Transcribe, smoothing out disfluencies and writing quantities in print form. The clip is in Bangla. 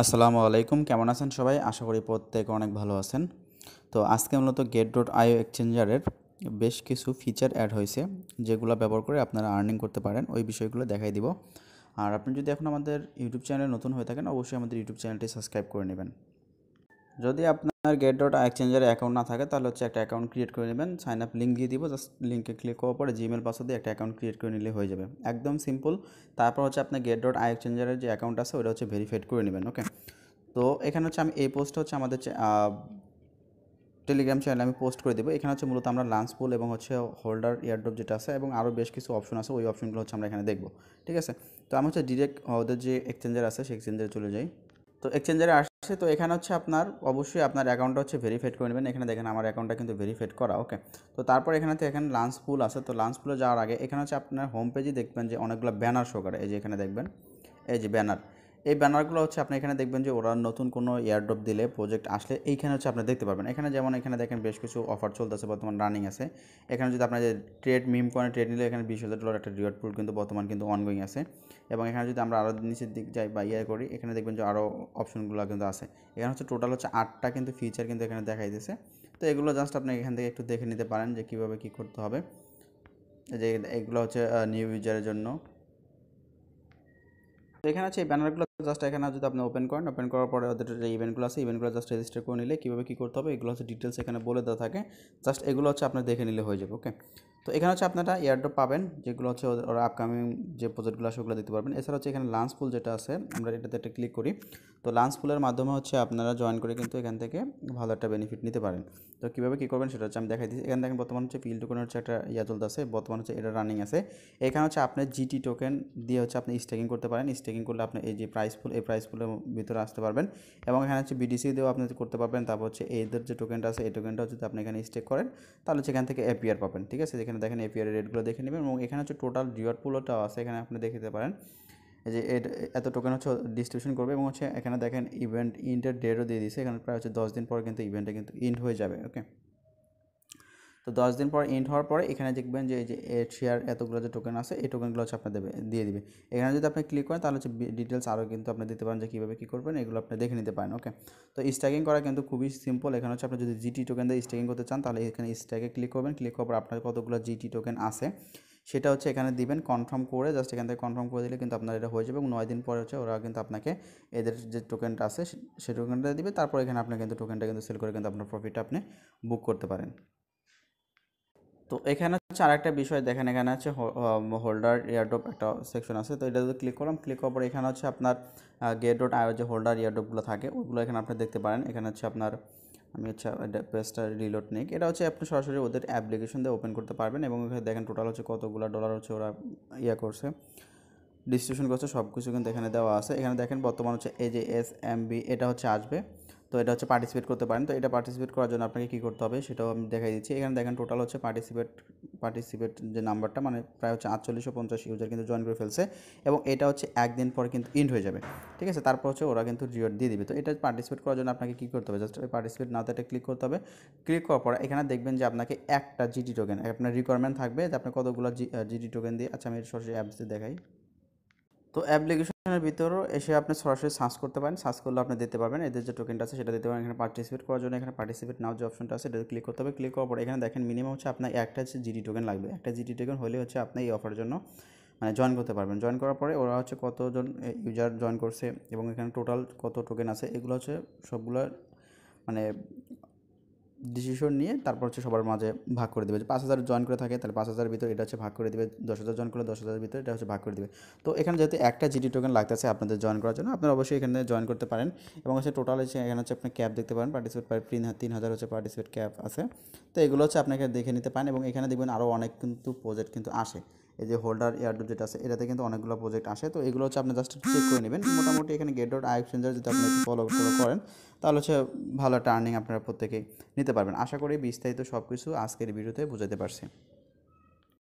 আসসালামু আলাইকুম, কেমন আছেন সবাই? আশা করি প্রত্যেকে অনেক ভালো আছেন। তো আজকে মূলত get.io এক্সচেঞ্জারের বেশ কিছু ফিচার অ্যাড হয়েছে, যেগুলো ব্যবহার করে আপনারা আর্নিং করতে পারেন। ওই বিষয়গুলো দেখাই দিব। আর আপনি যদি এখন আমাদের ইউটিউব চ্যানেলে নতুন হয়ে থাকেন, অবশ্যই আমাদের ইউটিউব চ্যানেলটি সাবস্ক্রাইব করে নেবেন। যদি আপনার get.io এক্সচেঞ্জারে অ্যাকাউন্ট না থাকে, তাহলে হচ্ছে একটা অ্যাকাউন্ট ক্রিয়েট করে নেবেন। সাইন আপ লিঙ্ক দিয়ে দিব, জাস্ট লিঙ্কে ক্লিক করার পরে জিমেল পাসওয়ার্ড দিয়ে একটা অ্যাকাউন্ট ক্রিয়েট করে নিলে হয়ে যাবে, একদম সিম্পল। তারপর হচ্ছে আপনার get.io এক্সচেঞ্জারের যে অ্যাকাউন্ট আছে ওটা হচ্ছে ভেরিফাইড করে নেবেন। ওকে, তো এখানে হচ্ছে আমি এই পোস্টটা হচ্ছে আমাদের টেলিগ্রাম চ্যানেলে আমি পোস্ট করে দেবো। এখানে হচ্ছে মূলত আমরা লাঞ্চ পুল এবং হচ্ছে হোল্ডার এয়ারড্রপ যেটা আছে এবং আরও বেশ কিছু অপশন আছে, ওই অপশনগুলো হচ্ছে আমরা এখানে দেখবো। ঠিক আছে, তো আমি হচ্ছে ডিরেক্ট ওদের যে এক্সচেঞ্জার আছে সেই এক্সচেঞ্জারে চলে যাই। তো এক্সচেঞ্জারে আসছে, তো এখানে হচ্ছে আপনার অবশ্যই আপনার অ্যাকাউন্টটা হচ্ছে ভেরিফাইড করে নেবেন। এখানে দেখেন আমার অ্যাকাউন্টটা কিন্তু ভেরিফাইড করা। ওকে, তো তারপর এখানে লাঞ্চ পুল আছে। তো লাঞ্চ পুলে যাওয়ার আগে এখানে হচ্ছে আপনার হোম পেজে দেখবেন যে অনেকগুলো ব্যানার শো করে। এই যে এখানে দেখবেন, এই যে ব্যানার, এই ব্যানারগুলো হচ্ছে আপনি এখানে দেখবেন যে ওরা নতুন কোনো এয়ারড্রপ দিলে, প্রজেক্ট আসলে এইখানে হচ্ছে আপনি দেখতে পারবেন। এখানে যেমন এখানে দেখেন বেশ কিছু অফার চলতেছে, বর্তমান রানিং আছে। এখানে যদি আপনার যে ট্রেড মিম কয়েন ট্রেড নিলে এখানে $20,000 একটা রিওয়ার্ড পুল কিন্তু বর্তমান কিন্তু অনগোয়িং আছে। এবং এখানে যদি আমরা আরও নিচের দিক যাই বা করি, এখানে দেখবেন যে আরও অপশনগুলো কিন্তু আছে। এখানে হচ্ছে টোটাল হচ্ছে 8টা কিন্তু ফিচার কিন্তু এখানে দেখাই দিয়েছে। তো এগুলো জাস্ট আপনি এখান থেকে একটু দেখে নিতে পারেন যে কীভাবে কী করতে হবে। যে এগুলো হচ্ছে নিউ ইউজারের জন্য। তো এখানে হচ্ছে এই ব্যানারগুলো জাস্ট এখানে যদি আপনি ওপেন করেন, ওপেন করার পরে ওদের যে ইভেন্টগুলো আছে, ইভেন্টগুলো জাস্ট রেজিস্টার করে নিলে কীভাবে কী করতে হবে এগুলো হচ্ছে ডিটেলস এখানে বলে দেওয়া থাকে। জাস্ট এগুলো হচ্ছে আপনার দেখে নিলে হয়ে যাবে। ওকে, তো এখানে হচ্ছে আপনারা এয়ারড্রপ পাবেন, যেগুলো হচ্ছে ওরা আপকামিং যে প্রজেক্টগুলো আছে ওগুলো দিতে পারবেন। এছাড়া হচ্ছে এখানে লাঞ্চ পুল যেটা আছে, আমরা এটাতে একটা ক্লিক করি। তো লাঞ্চ পুলের মাধ্যমে হচ্ছে আপনারা জয়েন করে কিন্তু এখান থেকে ভালো একটা বেনিফিট নিতে পারেন। তো কীভাবে কী করবেন সেটা হচ্ছে আমি দেখাই দিচ্ছি। এখানে দেখেন বর্তমান হচ্ছে পিল টোকেন হচ্ছে একটা চলতেছে, বর্তমান হচ্ছে এটা রানিং আছে। এখানে হচ্ছে আপনি জিটি টোকেন দিয়ে হচ্ছে আপনি স্টেকিং করতে পারেন। স্টেকিং করলে আপনি এই যে প্রাইস পুল, এই প্রাইস পুলের ভিতরে আসতে পারবেন। এবং এখানে হচ্ছে বিডিসি দিয়েও আপনি করতে পারবেন। তারপর হচ্ছে এদের যে টোকেনটা আছে, এই টোকেনটাও যদি আপনি এখানে স্টেক করেন, তাহলে হচ্ছে এখান থেকে এপিআর পাবেন। ঠিক আছে, এখানে দেখেন এপিআর রেটগুলো দেখে নেবেন। এবং এখানে হচ্ছে টোটাল রিওয়ার্ড পুলটাও আছে, এখানে আপনি দেখতে পারেন এই যে এত টোকেন হচ্ছে ডিস্ট্রিবিউশন করবে। এবং হচ্ছে এখানে দেখেন ইভেন্ট ইন্টের ডেটও দিয়ে দিয়েছে। এখানে প্রায় হচ্ছে 10 দিন পর কিন্তু ইভেন্টটা কিন্তু ইন্ড হয়ে যাবে। ওকে, তো 10 দিন পর এন্ড হওয়ার পরে এখানে দেখবেন যে এই যে শেয়ার এতগুলো যে টোকেন আছে, এই টোকেনগুলো হচ্ছে আপনার দিয়ে দিবে। এখানে যদি আপনি ক্লিক করেন তাহলে হচ্ছে ডিটেলস আরও কিন্তু আপনি দিতে পারেন যে কীভাবে কী করবেন, এগুলো আপনি দেখে নিতে পারেন। ওকে, তো স্ট্যাকিং করা কিন্তু খুবই সিম্পল। এখানে হচ্ছে আপনি যদি জিটি টোকেন দিয়ে স্ট্যাকিং করতে চান, তাহলে এখানে স্ট্যাকে ক্লিক করবেন। ক্লিক করার পর আপনার কতগুলো জিটি টোকেন আছে সেটা হচ্ছে এখানে দিবেন, কনফার্ম করে জাস্ট এখান থেকে কনফার্ম করে দিলে কিন্তু আপনার এটা হয়ে যাবে। এবং 9 দিন পরে হচ্ছে ওরা কিন্তু আপনাকে এদের যে টোকেনটা আছে সেই টোকেনটা দিবে। তারপর এখানে আপনি কিন্তু টোকেনটা কিন্তু সেল করে কিন্তু আপনার প্রফিটটা আপনি বুক করতে পারেন। তো এখানে হচ্ছে আরেকটা বিষয় দেখেন, এখানে হচ্ছে হোল্ডার এয়ারড্রপ একটা সেকশন আছে। তো এটা যদি ক্লিক করলাম, ক্লিক করার পর এখানে হচ্ছে আপনার get.io যে হোল্ডার এয়ারড্রপগুলো থাকে ওগুলো এখানে আপনি দেখতে পারেন। এখানে হচ্ছে আপনার আমি হচ্ছে পেজটা রিলোড নিই, এটা হচ্ছে আপনি সরাসরি ওদের অ্যাপ্লিকেশন দিয়ে ওপেন করতে পারবেন। এবং এখানে দেখেন টোটাল হচ্ছে কতগুলো ডলার হচ্ছে ওরা করছে, ডিস্ট্রিবিউশন করছে, সব কিছু কিন্তু এখানে দেওয়া আছে। এখানে দেখেন বর্তমান হচ্ছে এই যে SMB এটা হচ্ছে আসবে। তো এটা হচ্ছে পার্টিসিপেট করতে পারেন। তো এটা পার্টিসিপেট করার জন্য আপনাকে কী করতে হবে সেটাও আমি দেখাই দিচ্ছি। এখানে দেখেন টোটাল হচ্ছে পার্টিসিপেট যে নাম্বারটা, মানে প্রায় হচ্ছে 4850 ইউজার কিন্তু জয়েন করে ফেলছে। এবং এটা হচ্ছে একদিন পরে কিন্তু ইন্ড হয়ে যাবে। ঠিক আছে, তারপর হচ্ছে ওরা কিন্তু রিওয়ার্ড দিয়ে দিবে। তো এটা পার্টিসিপেট করার জন্য আপনাকে কী করতে হবে, জাস্ট ওই পার্টিসিপেট নাওতে এটা ক্লিক করতে হবে। ক্লিক করার পর এখানে দেখবেন যে আপনাকে একটা জিটি টোকেন আপনার রিকোয়ারমেন্ট থাকবে যে আপনি কতগুলো জিটি টোকেন দিয়ে। আচ্ছা, আমি সরাসরি অ্যাপস দিয়ে দেখাই। তো অ্যাপ্লিকেশনের ভিতরেও এসে আপনি সরাসরি সার্চ করতে পারেন। সার্চ করলে আপনি দিতে পারবেন এদের যে টোকেনটা আছে সেটা দিতে পারেন। এখানে পার্টিসিপেট করার জন্য এখানে পার্টিসিপেট নাও যে অপশনটা আছে এটা ক্লিক করতে হবে। ক্লিক করার পরে এখানে দেখেন মিনিমাম হচ্ছে আপনার একটা হচ্ছে জিডি টোকেন লাগবে। একটা জিডি টোকেন হলে হচ্ছে আপনি এই অফারের জন্য মানে জয়েন করতে পারবেন। জয়েন করার পরে ওরা হচ্ছে কতজন ইউজার জয়েন করছে এবং এখানে টোটাল কত টোকেন আছে এগুলো হচ্ছে সবগুলো মানে ডিসিশন নিয়ে তারপর হচ্ছে সবার মাঝে ভাগ করে দেবে। যে 5000 জয়েন করে থাকে তাহলে 5000-এর ভিতরে এটা হচ্ছে ভাগ করে দেবে। 10,000 জয়েন করলে 10,000-এর ভিতরে এটা হচ্ছে ভাগ করে দেবে। তো এখানে যেহেতু একটা জিডি টোকেন লাগতেছে আপনাদের জয়েন করার জন্য, আপনারা অবশ্যই এখানে জয়েন করতে পারেন। এবং হচ্ছে টোটাল হচ্ছে এখানে হচ্ছে আপনি ক্যাপ দেখতে পারেন, পার্টিসিপেট 3000 হচ্ছে পার্টিসিপেট ক্যাপ আছে। তো এগুলো হচ্ছে আপনাকে দেখে নিতে পারেন। এবং এখানে দেখবেন আরও অনেক কিন্তু প্রজেক্ট কিন্তু আসে। এই যে হোল্ডার এয়ারড্রপ যেটা আছে এটাতে কিন্তু অনেকগুলো প্রজেক্ট আসে। তো এগুলো হচ্ছে আপনি জাস্ট চেক করে নেবেন। মোটামুটি এখানে get.io এক্সচেঞ্জার যদি আপনি একটু ফলো করেন তাহলে হচ্ছে ভালো একটা আর্নিং আপনারা প্রত্যেকেই নিতে পারবেন। আশা করি বিস্তারিত সব কিছু আজকের ভিডিওতে বুঝাতে পারছি।